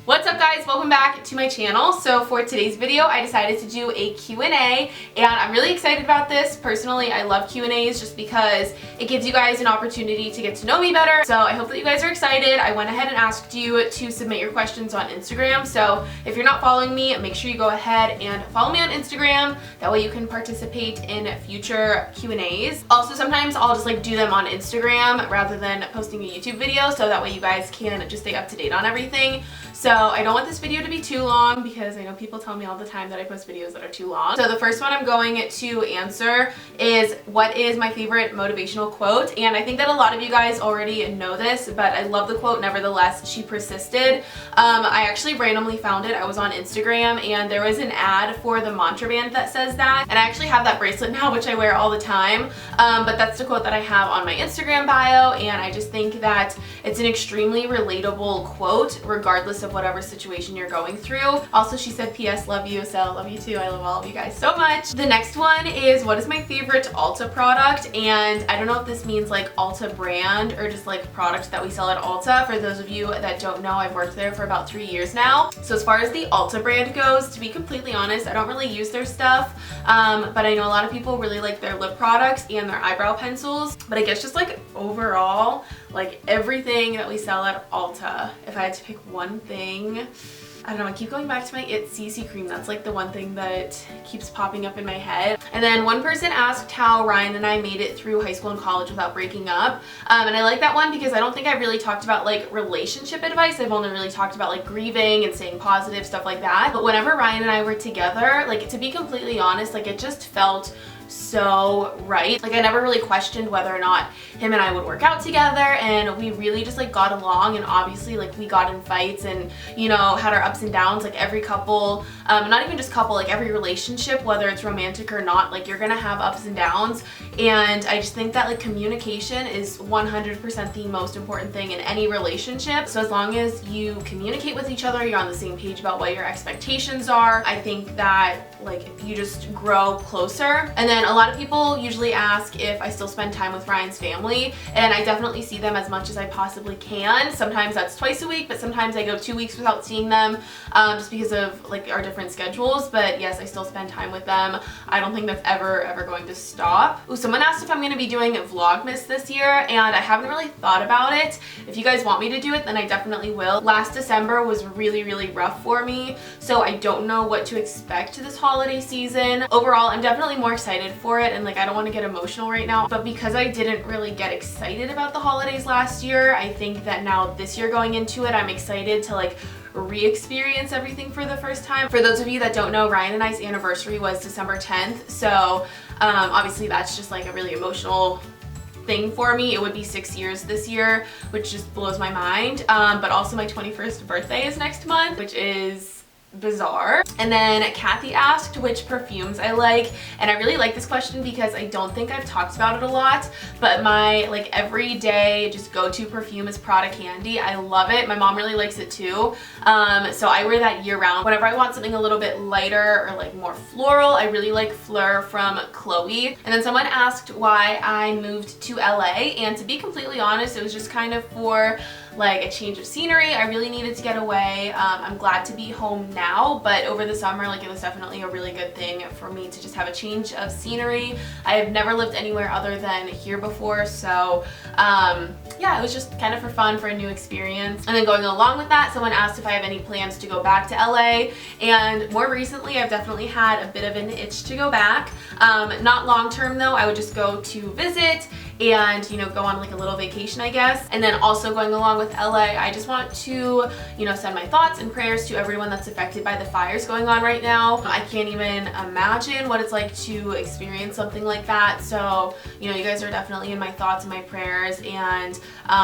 What's up guys, welcome back to my channel. So for today's video I decided to do a Q&A and I'm really excited about this. Personally I love Q&As just because it gives you guys an opportunity to get to know me better. So I hope that you guys are excited. I went ahead and asked you to submit your questions on Instagram. So if you're not following me, make sure you go ahead and follow me on Instagram. That way you can participate in future Q&As. Also sometimes I'll just do them on Instagram rather than posting a YouTube video, so that way you guys can just stay up to date on everything. So I don't want this video to be too long because I know people tell me all the time that I post videos that are too long. So the first one I'm going to answer is what is my favorite motivational quote, and I think that a lot of you guys already know this, but I love the quote nevertheless. She persisted. I actually randomly found it. I was on Instagram and there was an ad for the mantra band that says that, and I actually have that bracelet now, which I wear all the time. But that's the quote that I have on my Instagram bio, and I just think that it's an extremely relatable quote regardless of whatever situation you're going through. Also, she said, P.S. love you, so love you too. I love all of you guys so much. The next one is what is my favorite Ulta product, and I don't know if this means Ulta brand or just products that we sell at Ulta. For those of you that don't know, I've worked there for about 3 years now. So as far as the Ulta brand goes, to be completely honest, I don't really use their stuff, but I know a lot of people really like their lip products and their eyebrow pencils. But I guess just overall, everything that we sell at Ulta, if I had to pick one thing, I don't know, I keep going back to my It's CC cream. That's the one thing that keeps popping up in my head. And then one person asked how Ryan and I made it through high school and college without breaking up. And I like that one because I don't think I've really talked about relationship advice. I've only really talked about grieving and staying positive, stuff like that. But whenever Ryan and I were together, to be completely honest, it just felt so right. I never really questioned whether or not him and I would work out together, and we really just got along. And obviously we got in fights and had our ups and downs, every couple, not even just couple, every relationship, whether it's romantic or not, you're gonna have ups and downs. And I just think that communication is 100% the most important thing in any relationship. So as long as you communicate with each other, you're on the same page about what your expectations are, I think that you just grow closer. And then a lot of people usually ask if I still spend time with Ryan's family, and I definitely see them as much as I possibly can. Sometimes that's twice a week, but sometimes I go 2 weeks without seeing them, just because of our different schedules. But yes, I still spend time with them. I don't think that's ever going to stop. Ooh, someone asked if I'm going to be doing Vlogmas this year, and I haven't really thought about it. If you guys want me to do it, then I definitely will. Last December was really rough for me, so I don't know what to expect this holiday season. Overall, I'm definitely more excited for it, and I don't want to get emotional right now, but because I didn't really get excited about the holidays last year, I think that now this year going into it, I'm excited to re-experience everything for the first time. For those of you that don't know, Ryan and I's anniversary was December 10th, so obviously that's just a really emotional thing for me. It would be 6 years this year, which just blows my mind. But also my 21st birthday is next month, which is bizarre. And then Kathy asked which perfumes I like, and I really like this question because I don't think I've talked about it a lot, but my everyday just go-to perfume is Prada Candy. I love it. My mom really likes it too, so I wear that year round. Whenever I want something a little bit lighter or more floral, I really like Fleur from Chloe. And then someone asked why I moved to LA, and to be completely honest, it was just kind of for a change of scenery. I really needed to get away. I'm glad to be home now, but over the summer, it was definitely a really good thing for me to just have a change of scenery. I have never lived anywhere other than here before, so yeah, it was just kind of for fun, for a new experience. And then going along with that, someone asked if I have any plans to go back to LA, and more recently I've definitely had a bit of an itch to go back. Not long term though, I would just go to visit and go on a little vacation, I guess. And then also going along with LA, I just want to send my thoughts and prayers to everyone that's affected by the fires going on right now. I can't even imagine what it's like to experience something like that. So you guys are definitely in my thoughts and my prayers. And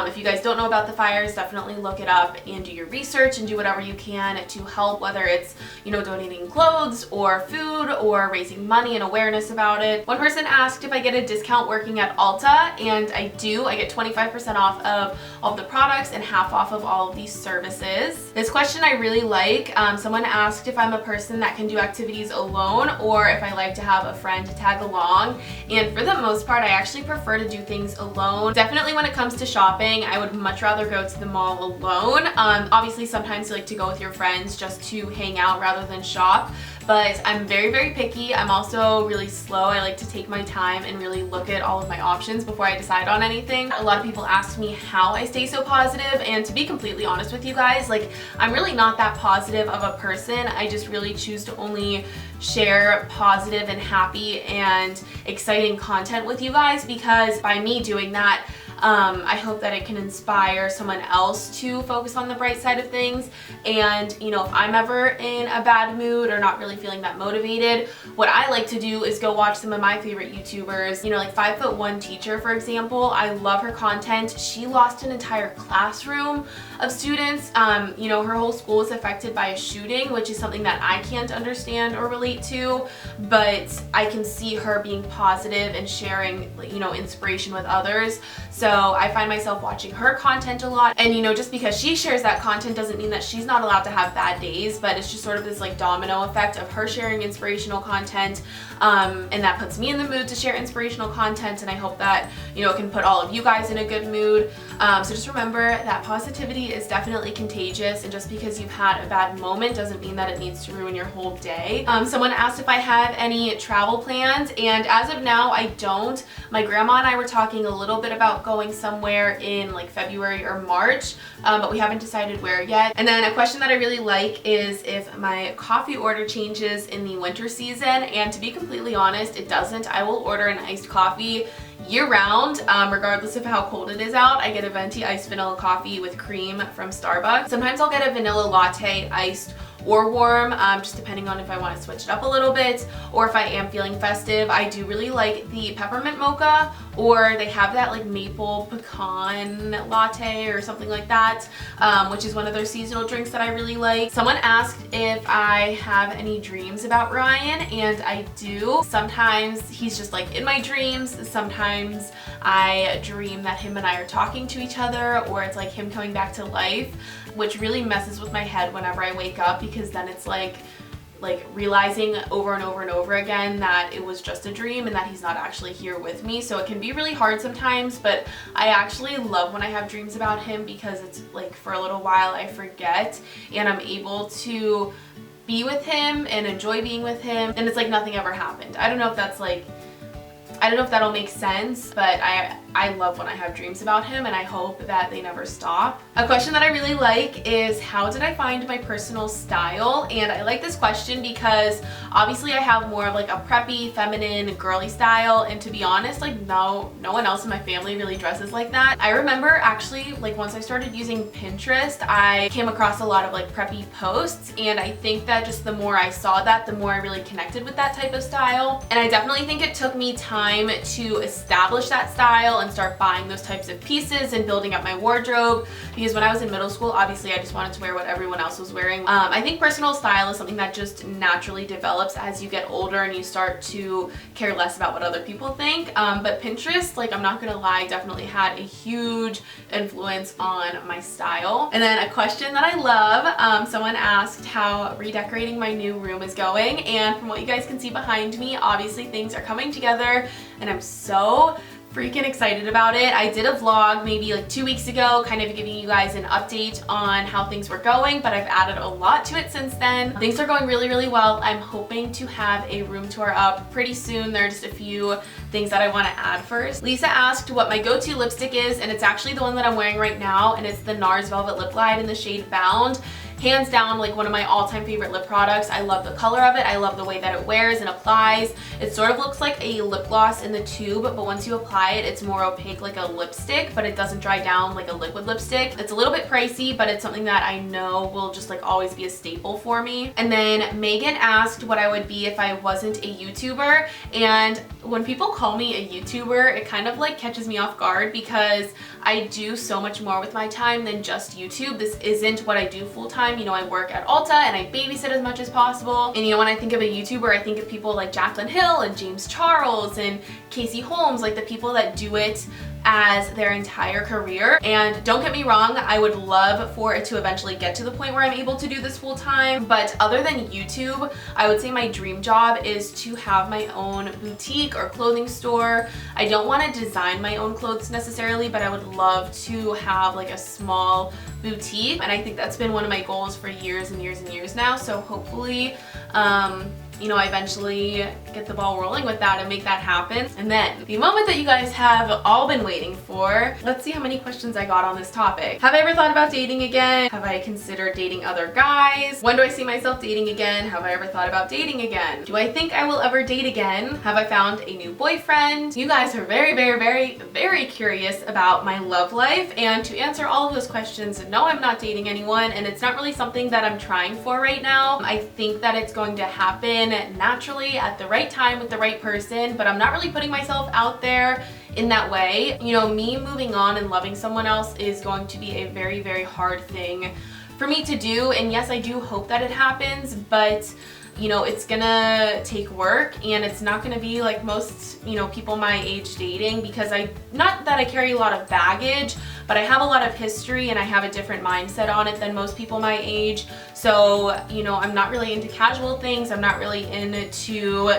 if you guys don't know about the fires, definitely look it up and do your research and do whatever you can to help, whether it's donating clothes or food or raising money and awareness about it. One person asked if I get a discount working at Ulta. area, and I get 25% off of all of the products and half off of all of these services. This question I really like. Someone asked if I'm a person that can do activities alone or if I like to have a friend to tag along, and for the most part I actually prefer to do things alone. Definitely when it comes to shopping, I would much rather go to the mall alone. Obviously sometimes you like to go with your friends just to hang out rather than shop, but I'm very picky. I'm also really slow. I like to take my time and really look at all of my options before I decide on anything. A lot of people ask me how I stay so positive, and to be completely honest with you guys, like, I'm really not that positive of a person. I just really choose to only share positive and happy and exciting content with you guys, because by me doing that, I hope that it can inspire someone else to focus on the bright side of things. And you know, if I'm ever in a bad mood or not really feeling that motivated, what I like to do is go watch some of my favorite YouTubers. You know, like 5'1" Teacher, for example. I love her content. She lost an entire classroom of students. You know, her whole school was affected by a shooting, which is something that I can't understand or relate to, but I can see her being positive and sharing, you know, inspiration with others. So I find myself watching her content a lot, and you know, just because she shares that content doesn't mean that she's not allowed to have bad days, but it's just sort of this like domino effect of her sharing inspirational content, and that puts me in the mood to share inspirational content, and I hope that, you know, it can put all of you guys in a good mood. So just remember that positivity is definitely contagious, and just because you've had a bad moment doesn't mean that it needs to ruin your whole day. Someone asked if I have any travel plans, and as of now I don't. My grandma and I were talking a little bit about going somewhere in like February or March, but we haven't decided where yet. And then a question that I really like is if my coffee order changes in the winter season, and to be completely honest, it doesn't. I will order an iced coffee year-round, regardless of how cold it is out. I get a venti iced vanilla coffee with cream from Starbucks. Sometimes I'll get a vanilla latte, iced or warm, just depending on if I want to switch it up a little bit or if I am feeling festive. I do really like the peppermint mocha, or they have that like maple pecan latte or something like that, which is one of their seasonal drinks that I really like. Someone asked if I have any dreams about Ryan, and I do. Sometimes he's just like in my dreams. Sometimes I dream that him and I are talking to each other, or it's like him coming back to life, which really messes with my head whenever I wake up, because then it's like realizing over and over and over again that it was just a dream and that he's not actually here with me. So it can be really hard sometimes, but I actually love when I have dreams about him, because it's like for a little while I forget and I'm able to be with him and enjoy being with him, and it's like nothing ever happened. I don't know if that'll make sense, but I love when I have dreams about him, and I hope that they never stop. A question that I really like is, how did I find my personal style? And I like this question because obviously I have more of like a preppy, feminine, girly style, and to be honest, like no one else in my family really dresses like that. I remember actually, like, once I started using Pinterest, I came across a lot of like preppy posts, and I think that just the more I saw that, the more I really connected with that type of style. And I definitely think it took me time to establish that style and start buying those types of pieces and building up my wardrobe, because when I was in middle school, obviously I just wanted to wear what everyone else was wearing. I think personal style is something that just naturally develops as you get older and you start to care less about what other people think. But Pinterest, like, I'm not gonna lie, definitely had a huge influence on my style. And then a question that I love, someone asked how redecorating my new room is going, and from what you guys can see behind me, obviously things are coming together and I'm so freaking excited about it. I did a vlog maybe like 2 weeks ago, kind of giving you guys an update on how things were going, but I've added a lot to it since then. Things are going really well. I'm hoping to have a room tour up pretty soon. There are just a few things that I want to add first. Lisa asked what my go-to lipstick is, and it's actually the one that I'm wearing right now, and it's the NARS Velvet Lip Glide in the shade Bound. Hands down, like, one of my all-time favorite lip products. I love the color of it. I love the way that it wears and applies. It sort of looks like a lip gloss in the tube, but once you apply it, it's more opaque like a lipstick, but it doesn't dry down like a liquid lipstick. It's a little bit pricey, but it's something that I know will just like always be a staple for me. And then Megan asked what I would be if I wasn't a YouTuber, and when people call me a YouTuber, it kind of like catches me off guard, because I do so much more with my time than just YouTube. This isn't what I do full time. time, you know, I work at Ulta and I babysit as much as possible. And you know, when I think of a YouTuber, I think of people like Jaclyn Hill and James Charles and Casey Holmes, like the people that do it as their entire career. And don't get me wrong, I would love for it to eventually get to the point where I'm able to do this full time, but other than YouTube, I would say my dream job is to have my own boutique or clothing store. I don't want to design my own clothes necessarily, but I would love to have like a small boutique, and I think that's been one of my goals for years and years and years now. So hopefully you know, I eventually get the ball rolling with that and make that happen. And then the moment that you guys have all been waiting for, let's see how many questions I got on this topic. Have I ever thought about dating again? Have I considered dating other guys? When do I see myself dating again? Have I ever thought about dating again? Do I think I will ever date again? Have I found a new boyfriend? You guys are very, very, very, very curious about my love life, and to answer all of those questions, no, I'm not dating anyone, and it's not really something that I'm trying for right now. I think that it's going to happen naturally at the right time with the right person, but I'm not really putting myself out there in that way. You know, me moving on and loving someone else is going to be a very, very hard thing for me to do, and yes, I do hope that it happens, but you know, it's gonna take work, and it's not gonna be like most, you know, people my age dating, because not that I carry a lot of baggage, but I have a lot of history and I have a different mindset on it than most people my age. So, you know, I'm not really into casual things. I'm not really into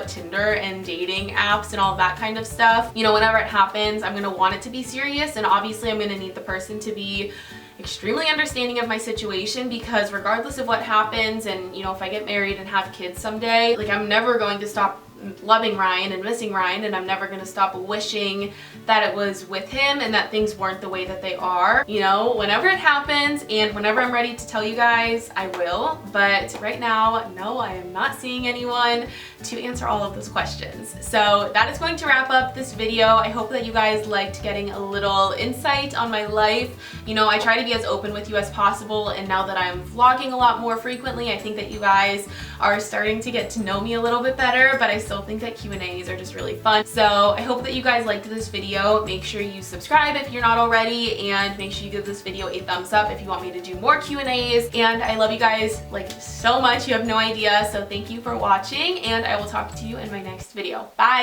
Tinder and dating apps and all that kind of stuff. You know, whenever it happens, I'm gonna want it to be serious, and obviously I'm gonna need the person to be extremely understanding of my situation, because regardless of what happens, and you know, if I get married and have kids someday, like I'm never going to stop loving Ryan and missing Ryan, and I'm never going to stop wishing that it was with him and that things weren't the way that they are. You know, whenever it happens and whenever I'm ready to tell you guys, I will. But right now, no, I am not seeing anyone to answer all of those questions. So that is going to wrap up this video. I hope that you guys liked getting a little insight on my life. You know, I try to be as open with you as possible, and now that I'm vlogging a lot more frequently, I think that you guys are starting to get to know me a little bit better, but I still think that Q&As are just really fun. So I hope that you guys liked this video. Make sure you subscribe if you're not already, and make sure you give this video a thumbs up if you want me to do more Q&As. And I love you guys like so much, you have no idea. So thank you for watching, and I will talk to you in my next video. Bye!